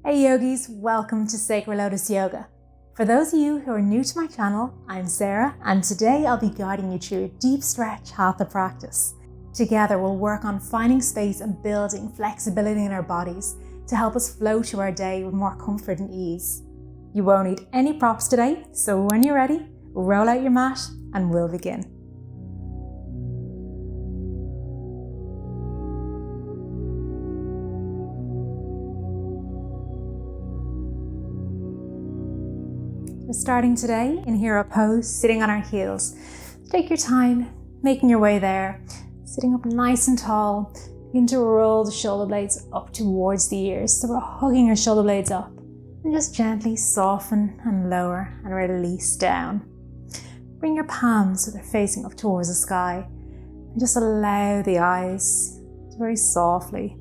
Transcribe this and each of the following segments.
Hey yogis, welcome to Sacred Lotus Yoga. For those of you who are new to my channel, I'm Sarah, and today I'll be guiding you through a deep stretch Hatha practice. Together we'll work on finding space and building flexibility in our bodies to help us flow through our day with more comfort and ease. You won't need any props today, so when you're ready, roll out your mat and we'll begin. We're starting today in hero pose, sitting on our heels. Take your time, making your way there. Sitting up nice and tall, begin to roll the shoulder blades up towards the ears. So we're hugging our shoulder blades up. And just gently soften and lower and release down. Bring your palms so they're facing up towards the sky. And just allow the eyes to very softly,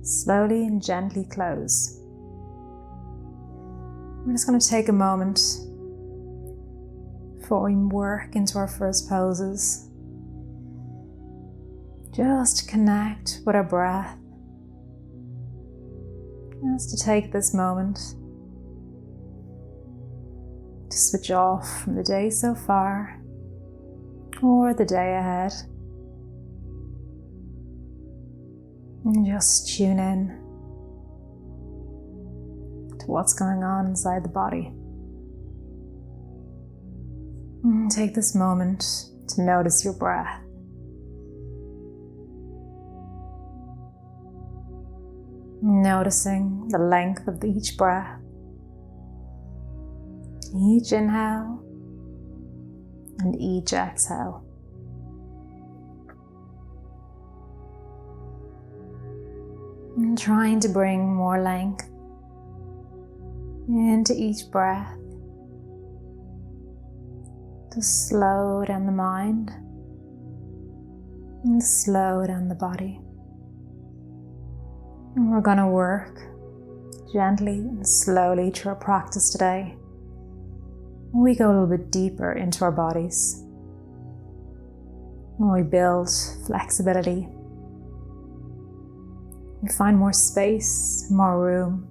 slowly and gently close. We're just going to take a moment before we work into our first poses. Just connect with our breath. Just to take this moment to switch off from the day so far or the day ahead. And just tune in what's going on inside the body. And take this moment to notice your breath. Noticing the length of each breath, each inhale and each exhale. And trying to bring more length into each breath to slow down the mind and slow down the body. And we're going to work gently and slowly through our practice today. We go a little bit deeper into our bodies. We build flexibility. We find more space, more room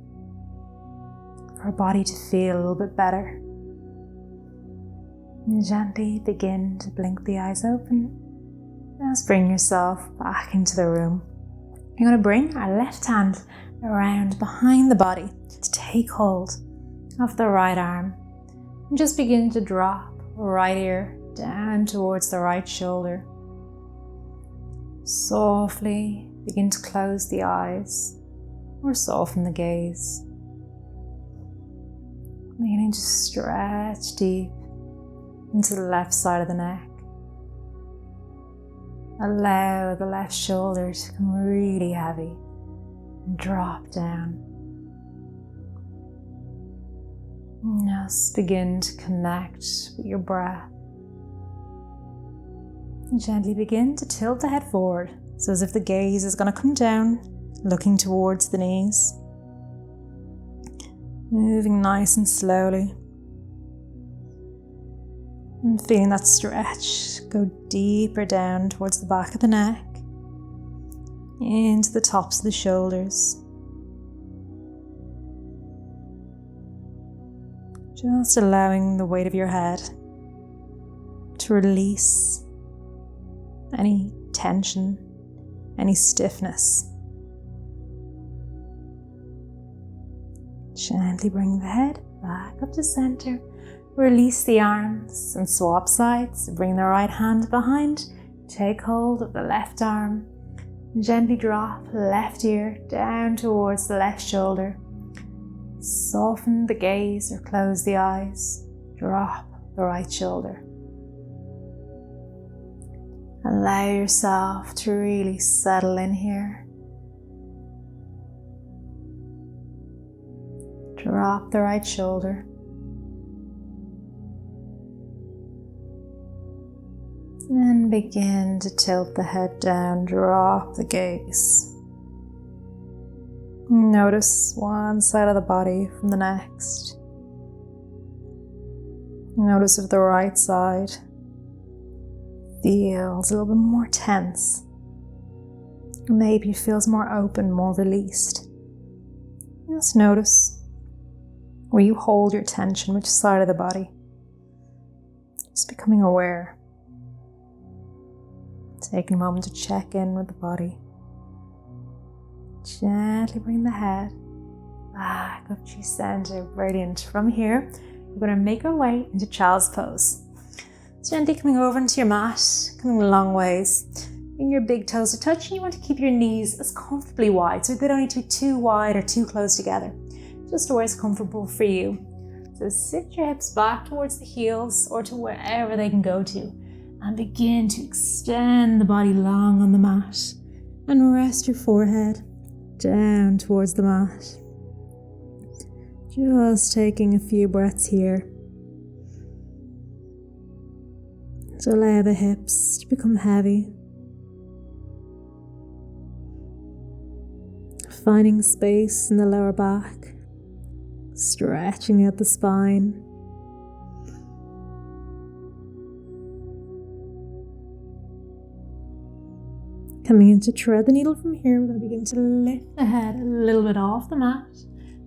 for our body to feel a little bit better. And gently begin to blink the eyes open. Just bring yourself back into the room. You're going to bring our left hand around behind the body to take hold of the right arm. And just begin to drop right ear down towards the right shoulder. Softly begin to close the eyes or soften the gaze. Beginning to stretch deep into the left side of the neck. Allow the left shoulder to become really heavy and drop down. And just begin to connect with your breath. And gently begin to tilt the head forward, so as if the gaze is going to come down, looking towards the knees. Moving nice and slowly. And feeling that stretch go deeper down towards the back of the neck, into the tops of the shoulders. Just allowing the weight of your head to release any tension, any stiffness. Gently bring the head back up to center. Release the arms and swap sides. Bring the right hand behind. Take hold of the left arm. Gently drop left ear down towards the left shoulder. Soften the gaze or close the eyes. Drop the right shoulder. Allow yourself to really settle in here. Drop the right shoulder. And begin to tilt the head down, drop the gaze. Notice one side of the body from the next. Notice if the right side feels a little bit more tense. Maybe it feels more open, more released. Just notice where you hold your tension, which side of the body. Just becoming aware. Taking a moment to check in with the body. Gently bring the head back up to center. Brilliant. From here, we're going to make our way into child's pose. Gently coming over into your mat, coming long ways. Bring your big toes to touch, and you want to keep your knees as comfortably wide, so they don't need to be too wide or too close together. Just where it's comfortable for you. So sit your hips back towards the heels or to wherever they can go to, and begin to extend the body long on the mat, and rest your forehead down towards the mat. Just taking a few breaths here. To allow the hips to become heavy. Finding space in the lower back. Stretching out the spine. Coming into thread the needle from here, we're going to begin to lift the head a little bit off the mat.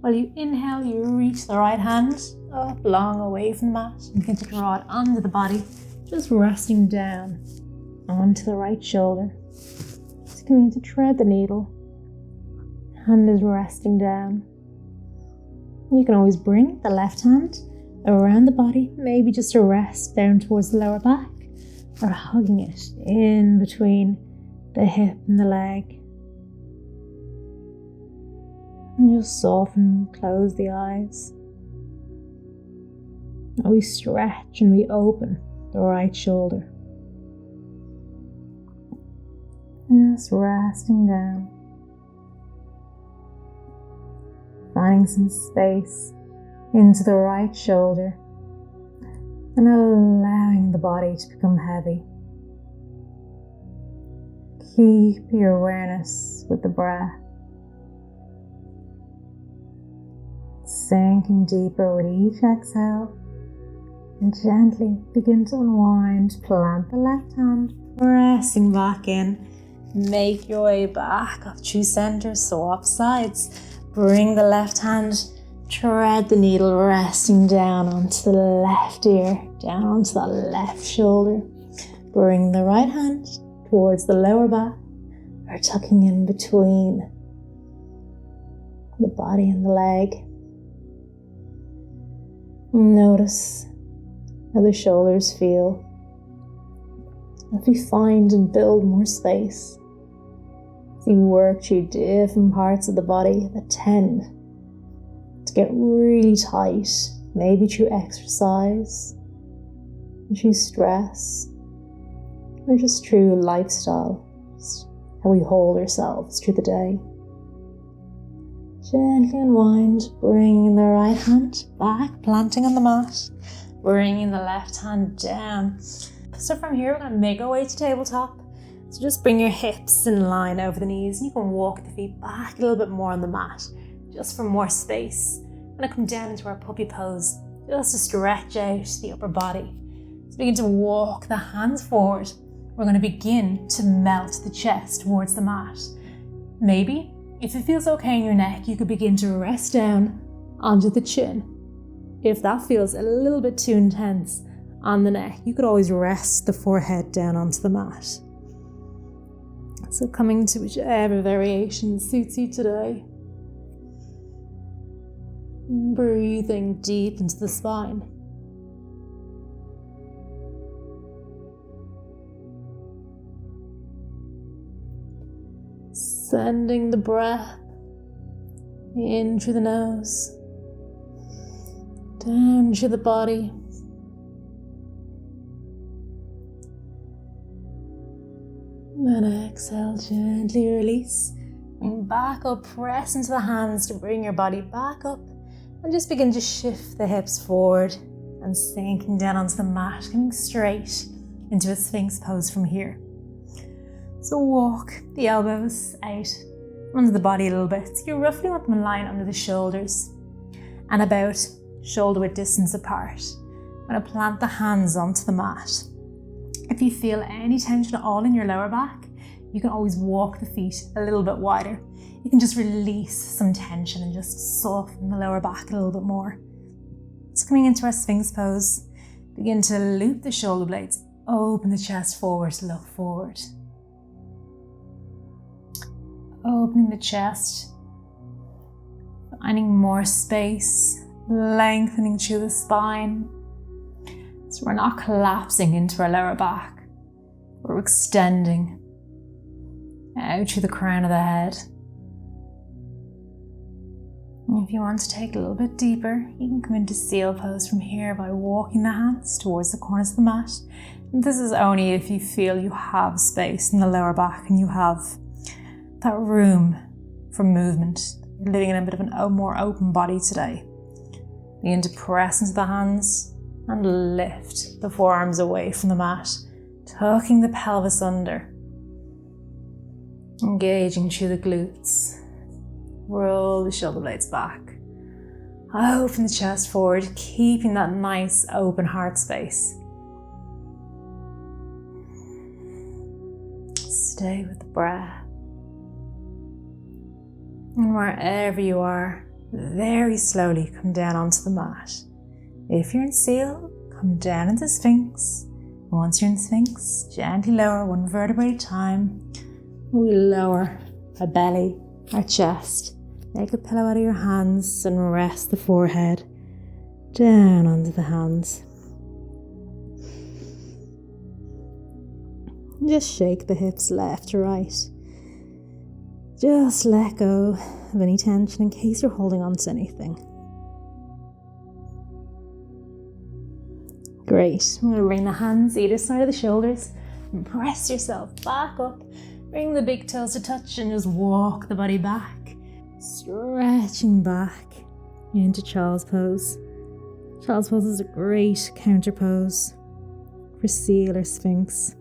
While you inhale, you reach the right hand up long away from the mat and begin to draw it under the body, just resting down onto the right shoulder. Just coming to thread the needle. Hand is resting down. You can always bring the left hand around the body, maybe just a rest down towards the lower back, or hugging it in between the hip and the leg. And just soften, close the eyes. And we stretch and we open the right shoulder. Just resting down. Finding some space into the right shoulder and allowing the body to become heavy. Keep your awareness with the breath, sinking deeper with each exhale, and gently begin to unwind. Plant the left hand, pressing back in. Make your way back up to center, swap sides. Bring the left hand, thread the needle, resting down onto the left ear, down onto the left shoulder. Bring the right hand towards the lower back, or tucking in between the body and the leg. Notice how the shoulders feel. If we find and build more space, as you work through different parts of the body that tend to get really tight, maybe through exercise, through stress, or just through lifestyle, just how we hold ourselves through the day. Gently unwind, bringing the right hand back, planting on the mat, bringing the left hand down. So from here, we're going to make our way to tabletop. So just bring your hips in line over the knees, and you can walk the feet back a little bit more on the mat, just for more space. We're going to come down into our puppy pose, just to stretch out the upper body. So begin to walk the hands forward. We're going to begin to melt the chest towards the mat. Maybe, if it feels okay in your neck, you could begin to rest down onto the chin. If that feels a little bit too intense on the neck, you could always rest the forehead down onto the mat. So coming to whichever variation suits you today. Breathing deep into the spine. Sending the breath in through the nose, down through the body. And exhale, gently release. Bring back up, press into the hands to bring your body back up. And just begin to shift the hips forward and sinking down onto the mat, coming straight into a Sphinx pose from here. So walk the elbows out under the body a little bit. So you roughly want them in line under the shoulders and about shoulder width distance apart. I'm going to plant the hands onto the mat. If you feel any tension at all in your lower back, you can always walk the feet a little bit wider. you can just release some tension and just soften the lower back a little bit more. So coming into our Sphinx pose, begin to loop the shoulder blades, open the chest forward to look forward. Opening the chest, finding more space, lengthening through the spine. So we're not collapsing into our lower back, we're extending out through the crown of the head. And if you want to take a little bit deeper, you can come into seal pose from here by walking the hands towards the corners of the mat. And this is only if you feel you have space in the lower back and you have that room for movement. You're living in a bit of a more open body today. Begin to press into the hands and lift the forearms away from the mat, tucking the pelvis under. Engaging through the glutes. Roll the shoulder blades back. Open the chest forward, keeping that nice open heart space. Stay with the breath. And wherever you are, very slowly come down onto the mat. If you're in seal, come down into Sphinx. Once you're in Sphinx, gently lower one vertebrae at a time. We lower our belly, our chest. Make a pillow out of your hands and rest the forehead down onto the hands. Just shake the hips left to right. Just let go of any tension in case you're holding on to anything. Great. I'm going to bring the hands either side of the shoulders and press yourself back up. Bring the big toes to touch and just walk the body back. Stretching back into child's pose. Child's pose is a great counter pose for seal or Sphinx.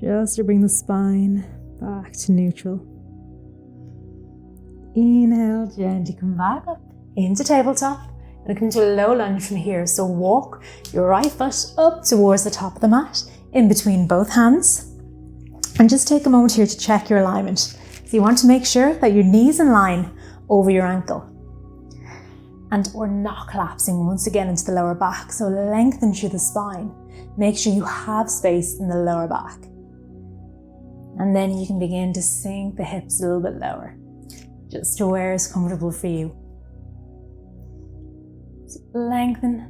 Just to bring the spine back to neutral. Inhale, gently come back up into tabletop and come to a low lunge from here. So walk your right foot up towards the top of the mat in between both hands. And just take a moment here to check your alignment. So you want to make sure that your knee's in line over your ankle. And we're not collapsing once again into the lower back. So lengthen through the spine. Make sure you have space in the lower back. And then you can begin to sink the hips a little bit lower, just to where is comfortable for you. So lengthen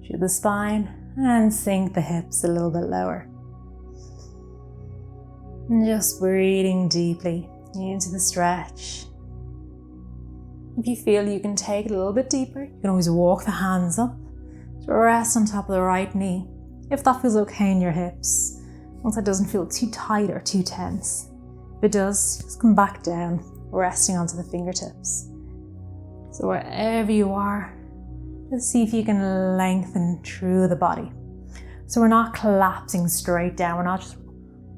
through the spine and sink the hips a little bit lower. And just breathing deeply into the stretch. If you feel you can take it a little bit deeper, you can always walk the hands up to rest on top of the right knee, if that feels okay in your hips. Once that doesn't feel too tight or too tense. If it does, just come back down, resting onto the fingertips. So wherever you are, just see if you can lengthen through the body. So we're not collapsing straight down, we're not just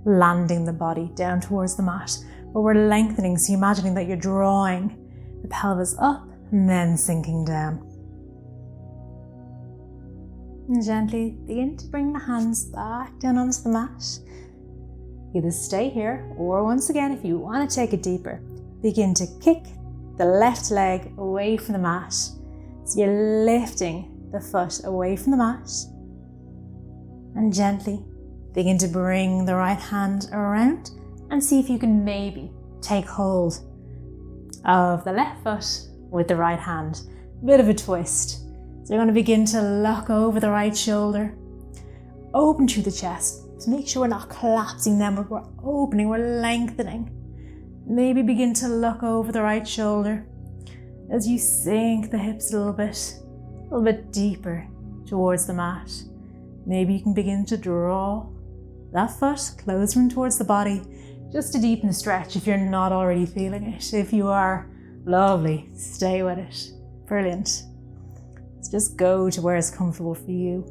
landing the body down towards the mat, but we're lengthening, so imagining that you're drawing the pelvis up and then sinking down. And gently begin to bring the hands back down onto the mat. Either stay here, or once again, if you want to take it deeper, begin to kick the left leg away from the mat. So you're lifting the foot away from the mat. And gently begin to bring the right hand around and see if you can maybe take hold of the left foot with the right hand. A bit of a twist. So you're going to begin to look over the right shoulder, open through the chest. So make sure we're not collapsing then, but we're opening, we're lengthening. Maybe begin to look over the right shoulder as you sink the hips a little bit deeper towards the mat. Maybe you can begin to draw that foot closer in towards the body, just to deepen the stretch if you're not already feeling it. If you are, lovely, stay with it. Brilliant. Just go to where it's comfortable for you.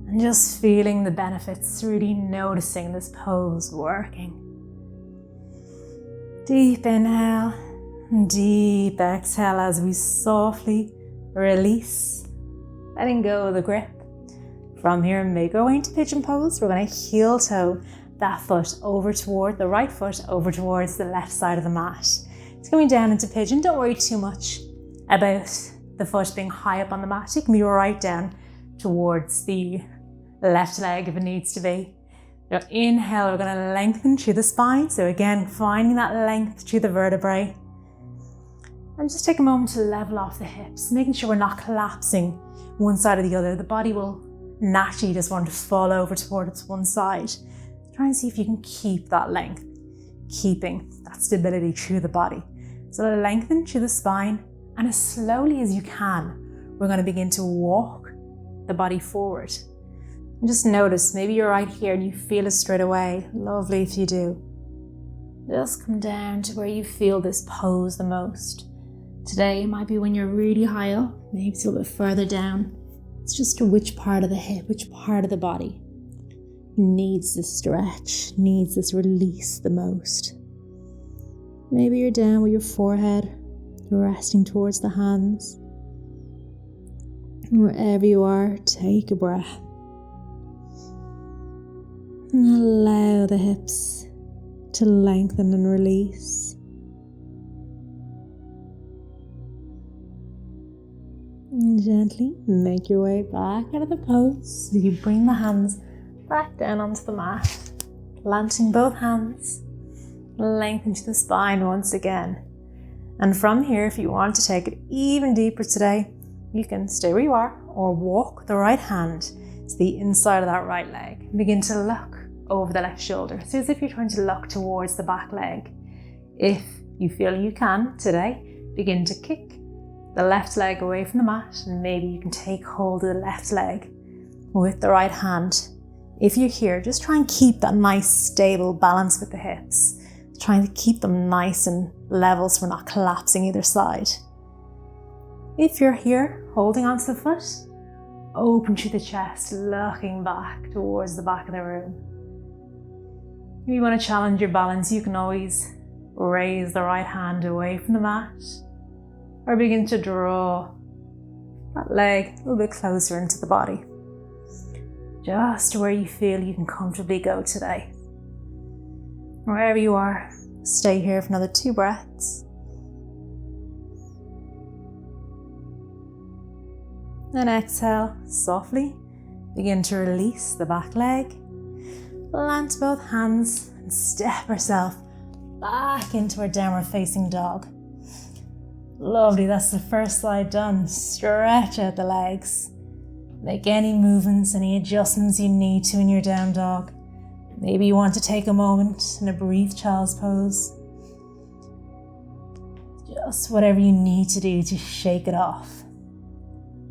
And just feeling the benefits, really noticing this pose working. Deep inhale and deep exhale as we softly release, letting go of the grip. From here, make our way into pigeon pose. We're going to heel toe that foot over toward the right foot over towards the left side of the mat. It's going down into pigeon. Don't worry too much about the foot being high up on the mat. It can be right down towards the left leg if it needs to be. Now inhale, we're going to lengthen through the spine. So again, finding that length through the vertebrae. And just take a moment to level off the hips, making sure we're not collapsing one side or the other. The body will naturally just want to fall over towards one side. Try and see if you can keep that length, keeping that stability through the body. So lengthen through the spine, and as slowly as you can, we're going to begin to walk the body forward. And just notice, maybe you're right here and you feel it straight away. Lovely if you do. Just come down to where you feel this pose the most. Today it might be when you're really high up, maybe it's a little bit further down. It's just which part of the hip, which part of the body needs this stretch, needs this release the most. Maybe you're down with your forehead resting towards the hands. Wherever you are, take a breath. And allow the hips to lengthen and release. And gently make your way back out of the pose. So you bring the hands back down onto the mat, planting both hands, lengthen to the spine once again. And from here, if you want to take it even deeper today, you can stay where you are or walk the right hand to the inside of that right leg. Begin to look over the left shoulder. So as if you're trying to look towards the back leg. If you feel you can today, begin to kick the left leg away from the mat, and maybe you can take hold of the left leg with the right hand. If you're here, just try and keep that nice stable balance with the hips. Trying to keep them nice and level so we're not collapsing either side. If you're here, holding onto the foot, open through the chest, looking back towards the back of the room. If you want to challenge your balance, you can always raise the right hand away from the mat, or begin to draw that leg a little bit closer into the body. Just where you feel you can comfortably go today. Wherever you are, stay here for another 2 breaths. And exhale softly. Begin to release the back leg. Plant both hands and step yourself back into our downward facing dog. Lovely, that's the first side done. Stretch out the legs. Make any movements, any adjustments you need to in your down dog. Maybe you want to take a moment in a brief child's pose. Just whatever you need to do to shake it off.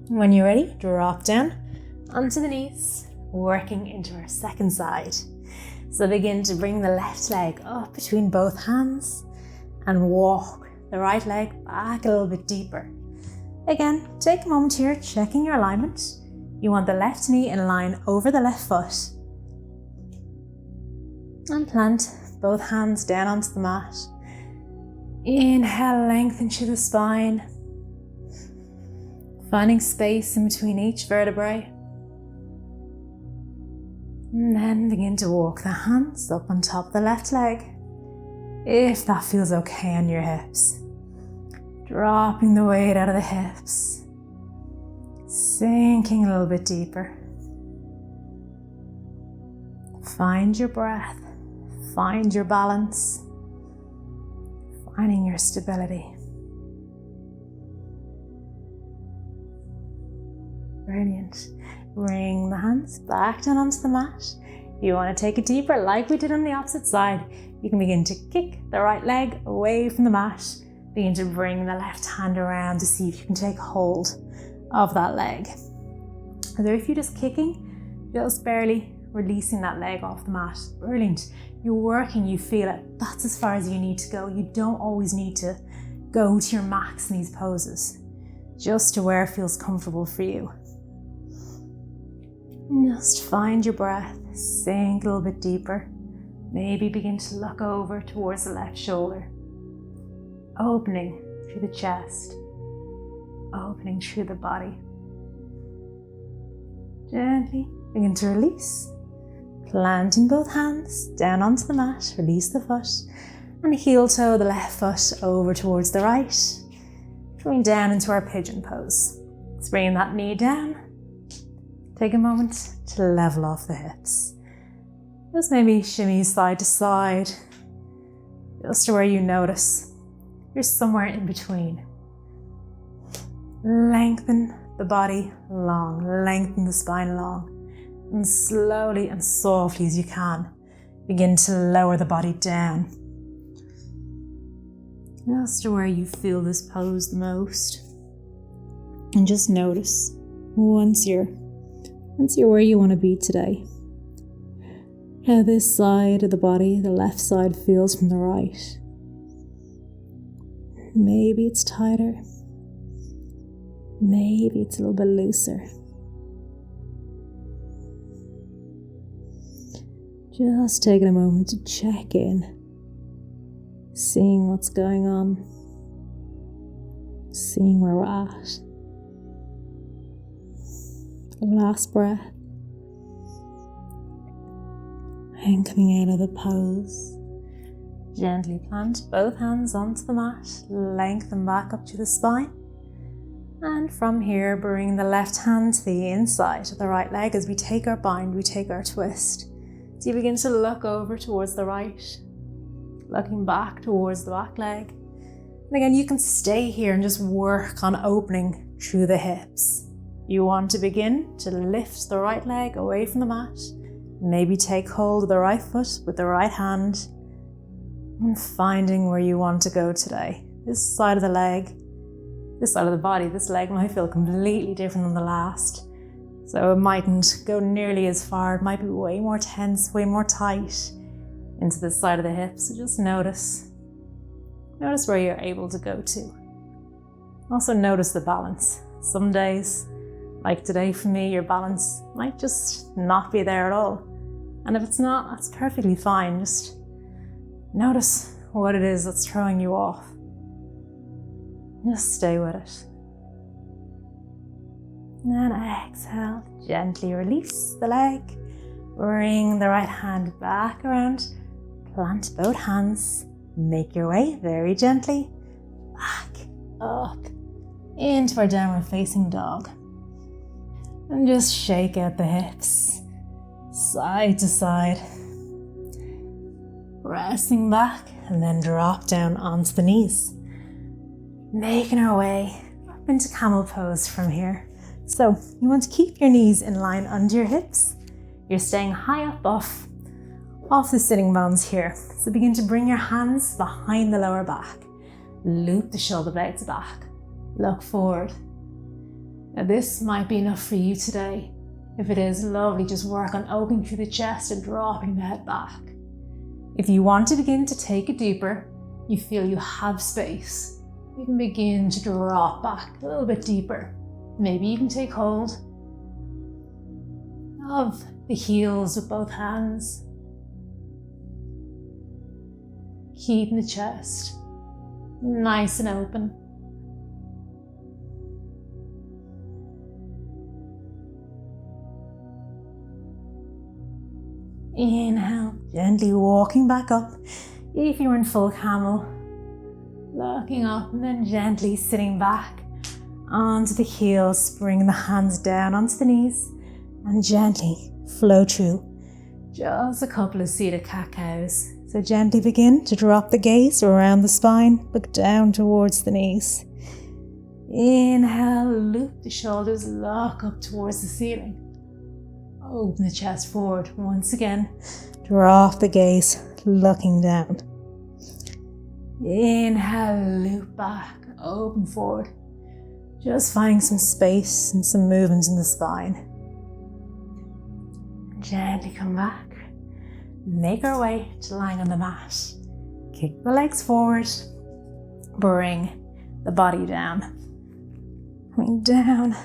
When you're ready, drop down onto the knees, working into our second side. So begin to bring the left leg up between both hands and walk the right leg back a little bit deeper. Again, take a moment here, checking your alignment. You want the left knee in line over the left foot. And plant both hands down onto the mat. Inhale, lengthen through the spine. Finding space in between each vertebrae. And then begin to walk the hands up on top of the left leg, if that feels okay on your hips. Dropping the weight out of the hips. Sinking a little bit deeper. Find your breath. Find your balance. Finding your stability. Brilliant. Bring the hands back down onto the mat. If you want to take it deeper, like we did on the opposite side, you can begin to kick the right leg away from the mat. Begin to bring the left hand around to see if you can take hold of that leg. So if you're just kicking, just barely releasing that leg off the mat. Brilliant. You're working, you feel it. That's as far as you need to go. You don't always need to go to your max in these poses. Just to where it feels comfortable for you. Just find your breath, sink a little bit deeper. Maybe begin to look over towards the left shoulder. Opening through the chest, opening through the body. Gently begin to release. Planting both hands down onto the mat, release the foot, and heel toe the left foot over towards the right. Coming down into our pigeon pose. Let's bring that knee down. Take a moment to level off the hips. Just maybe shimmy side to side, just to where you notice you're somewhere in between. Lengthen the body long, lengthen the spine long, and slowly and softly as you can, begin to lower the body down. Just to where you feel this pose the most. And just notice once you're where you want to be today, how this side of the body, the left side, feels from the right. Maybe it's tighter. Maybe it's a little bit looser. Just taking a moment to check in, seeing what's going on, seeing where we're at. Last breath. And coming out of the pose, gently plant both hands onto the mat, lengthen back up to the spine. And from here, bring the left hand to the inside of the right leg as we take our bind, we take our twist. So you begin to look over towards the right, looking back towards the back leg. And again, you can stay here and just work on opening through the hips. You want to begin to lift the right leg away from the mat. Maybe take hold of the right foot with the right hand and finding where you want to go today. This side of the leg, this side of the body, this leg might feel completely different than the last. So it mightn't go nearly as far. It might be way more tense, way more tight into this side of the hips. So just notice where you're able to go to. Also notice the balance. Some days, like today for me, your balance might just not be there at all. And if it's not, that's perfectly fine. Just notice what it is that's throwing you off. Just stay with it. And then exhale, gently release the leg. Bring the right hand back around. Plant both hands. Make your way very gently back up into our downward facing dog. And just shake out the hips, side to side. Pressing back and then drop down onto the knees. Making our way up into camel pose from here. So you want to keep your knees in line under your hips. You're staying high up off the sitting bones here. So begin to bring your hands behind the lower back. Loop the shoulder blades back. Look forward. Now this might be enough for you today. If it is, lovely, just work on opening through the chest and dropping the head back. If you want to begin to take it deeper, you feel you have space, you can begin to drop back a little bit deeper. Maybe even take hold of the heels with both hands. Keeping the chest nice and open. Inhale, gently walking back up. If you're in full camel, looking up and then gently sitting back onto the heels, bring the hands down onto the knees and gently flow through just a couple of seated cat-cows. So gently begin to drop the gaze around the spine, look down towards the knees. Inhale, loop the shoulders, look up towards the ceiling. Open the chest forward. Once again, drop the gaze, looking down. Inhale, loop back, open forward. Just finding some space and some movement in the spine. Gently come back. Make our way to lying on the mat. Kick the legs forward. Bring the body down. Coming down.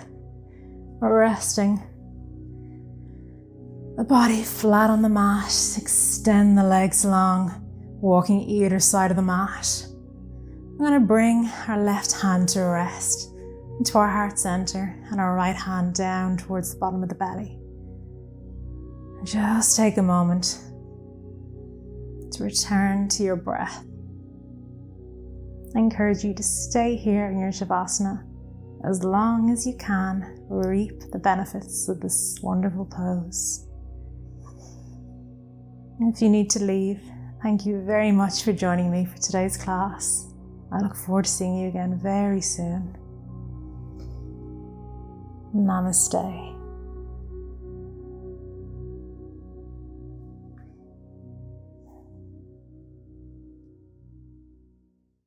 Resting. The body flat on the mat. Extend the legs long. Walking either side of the mat. I'm going to bring our left hand to rest into our heart center and our right hand down towards the bottom of the belly. Just take a moment to return to your breath. I encourage you to stay here in your Savasana as long as you can, reap the benefits of this wonderful pose. If you need to leave, thank you very much for joining me for today's class. I look forward to seeing you again very soon. Namaste.